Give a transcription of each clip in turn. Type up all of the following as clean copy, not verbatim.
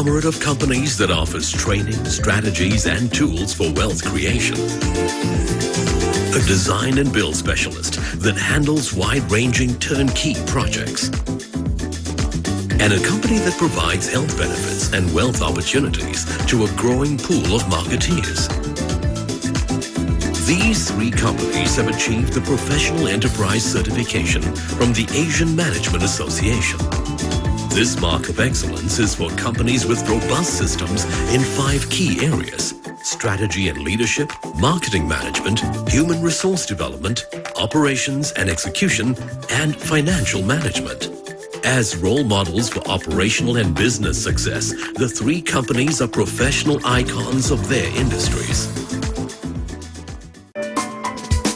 conglomerate of companies that offers training, strategies, and tools for wealth creation. A design and build specialist that handles wide-ranging turnkey projects. And a company that provides health benefits and wealth opportunities to a growing pool of marketeers. These three companies have achieved the Professional Enterprise Certification from the Asian Management Association. This mark of excellence is for companies with robust systems in 5 key areas: strategy and leadership, marketing management, human resource development, operations and execution, and financial management. As role models for operational and business success, the 3 companies are professional icons of their industries.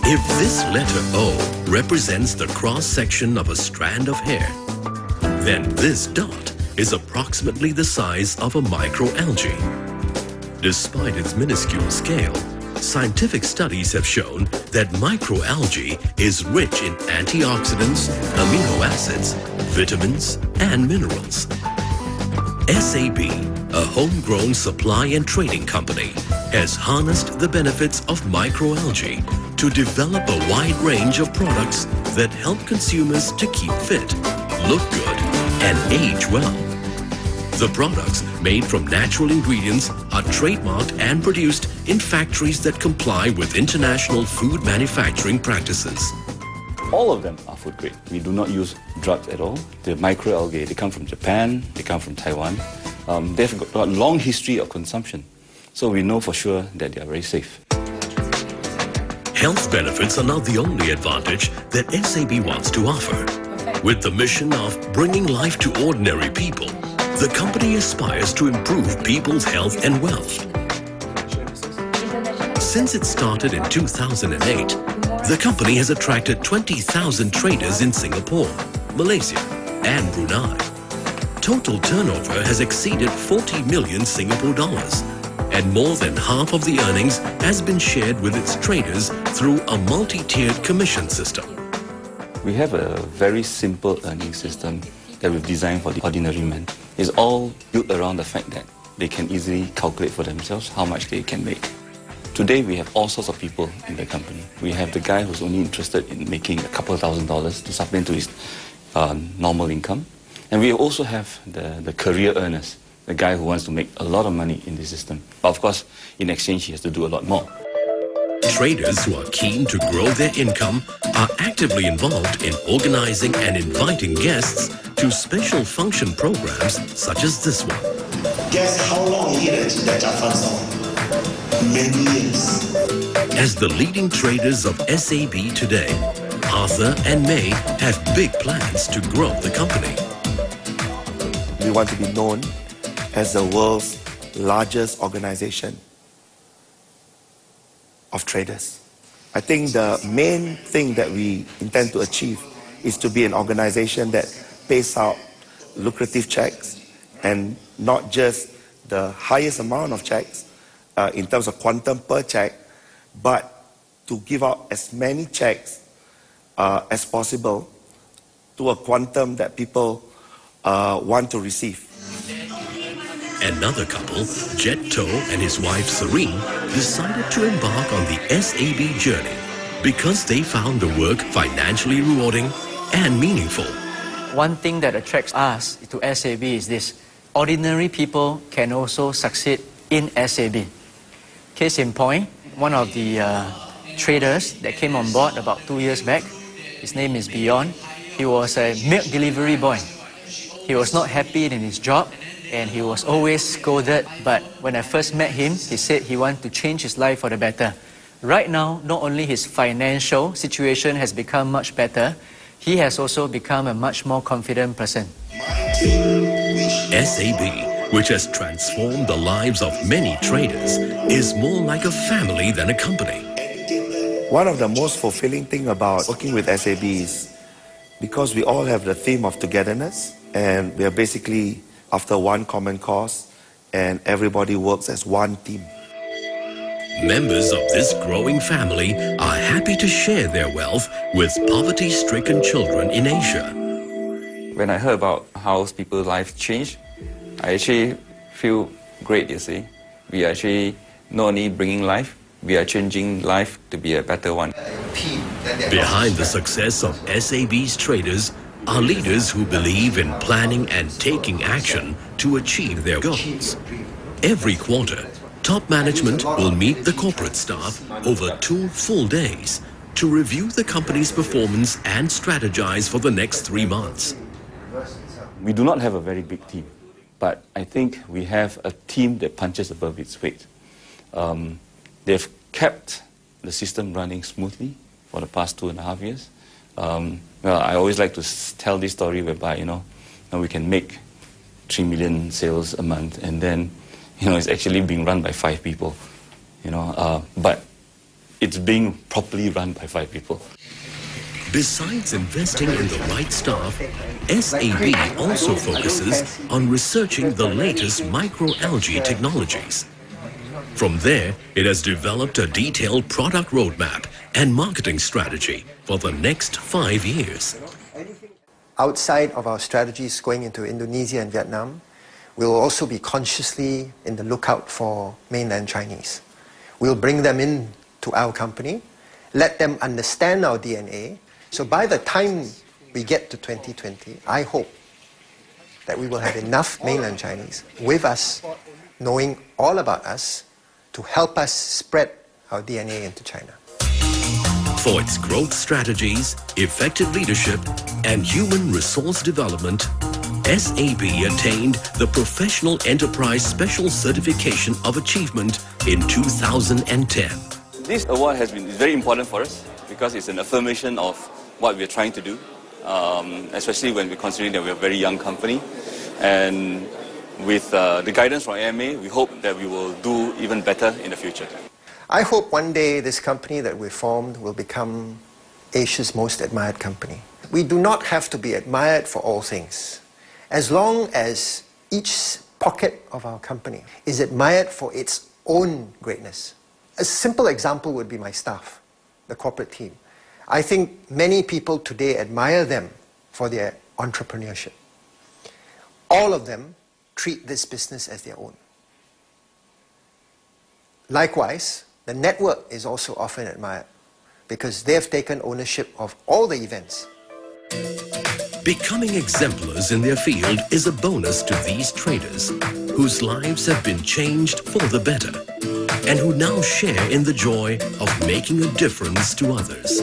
If this letter O represents the cross-section of a strand of hair, then this dot is approximately the size of a microalgae. Despite its minuscule scale, scientific studies have shown that microalgae is rich in antioxidants, amino acids, vitamins, and minerals. SAB, a homegrown supply and trading company, has harnessed the benefits of microalgae to develop a wide range of products that help consumers to keep fit, look good, and age well. The products, made from natural ingredients, are trademarked and produced in factories that comply with international food manufacturing practices. All of them are food grade. We do not use drugs at all. The microalgae, they come from Japan, they come from Taiwan. They've got a long history of consumption. So we know for sure that they are very safe. Health benefits are not the only advantage that SAB wants to offer. With the mission of bringing life to ordinary people, the company aspires to improve people's health and wealth. Since it started in 2008, the company has attracted 20,000 traders in Singapore, Malaysia, and Brunei. Total turnover has exceeded 40 million Singapore dollars, and more than half of the earnings has been shared with its traders through a multi-tiered commission system. We have a very simple earning system that we've designed for the ordinary man. It's all built around the fact that they can easily calculate for themselves how much they can make. Today we have all sorts of people in the company. We have the guy who's only interested in making a couple $1,000s to supplement to his normal income. And we also have the career earners, the guy who wants to make a lot of money in the system. But of course, in exchange, he has to do a lot more. Traders who are keen to grow their income are actively involved in organizing and inviting guests to special function programs such as this one. Guess how long he had that Japan song? Many years. As the leading traders of SAB today, Arthur and May have big plans to grow the company. We want to be known as the world's largest organization of traders. I think the main thing that we intend to achieve is to be an organization that pays out lucrative checks, and not just the highest amount of checks in terms of quantum per check, but to give out as many checks as possible to a quantum that people want to receive. Another couple, Jet To and his wife Serene, decided to embark on the SAB journey because they found the work financially rewarding and meaningful. One thing that attracts us to SAB is this: ordinary people can also succeed in SAB. Case in point, one of the traders that came on board about 2 years back, his name is Beyond. He was a milk delivery boy. He was not happy in his job, and he was always scolded. But when I first met him, he said he wanted to change his life for the better. Right now, not only his financial situation has become much better, he has also become a much more confident person. SAB, which has transformed the lives of many traders, is more like a family than a company. One of the most fulfilling things about working with SAB is because we all have the theme of togetherness, and we are basically after one common cause, and everybody works as one team. Members of this growing family are happy to share their wealth with poverty-stricken children in Asia. When I heard about how people's lives change, I actually feel great, you see. We are actually not only bringing life, we are changing life to be a better one. Behind the success of SAB's traders are leaders who believe in planning and taking action to achieve their goals. Every quarter, top management will meet the corporate staff over 2 full days to review the company's performance and strategize for the next 3 months. We do not have a very big team, but I think we have a team that punches above its weight. They've kept the system running smoothly for the past 2.5 years. Well, I always like to tell this story whereby, we can make 3 million sales a month, and then, it's actually being run by 5 people, but it's being properly run by 5 people. Besides investing in the right staff, SAB also focuses on researching the latest microalgae technologies. From there, it has developed a detailed product roadmap and marketing strategy for the next 5 years. Outside of our strategies going into Indonesia and Vietnam, we'll also be consciously in the lookout for mainland Chinese. We'll bring them in to our company, let them understand our DNA. So by the time we get to 2020, I hope that we will have enough mainland Chinese with us, knowing all about us, to help us spread our DNA into China. For its growth strategies, effective leadership, and human resource development, SAB attained the Professional Enterprise Special Certification of Achievement in 2010. This award has been very important for us because it's an affirmation of what we're trying to do, especially when we're considering that we're a very young company. And with the guidance from AMA, we hope that we will do even better in the future. I hope one day this company that we formed will become Asia's most admired company. We do not have to be admired for all things. As long as each pocket of our company is admired for its own greatness. A simple example would be my staff, the corporate team. I think many people today admire them for their entrepreneurship. All of them treat this business as their own. Likewise, the network is also often admired because they have taken ownership of all the events. Becoming exemplars in their field is a bonus to these traders whose lives have been changed for the better and who now share in the joy of making a difference to others.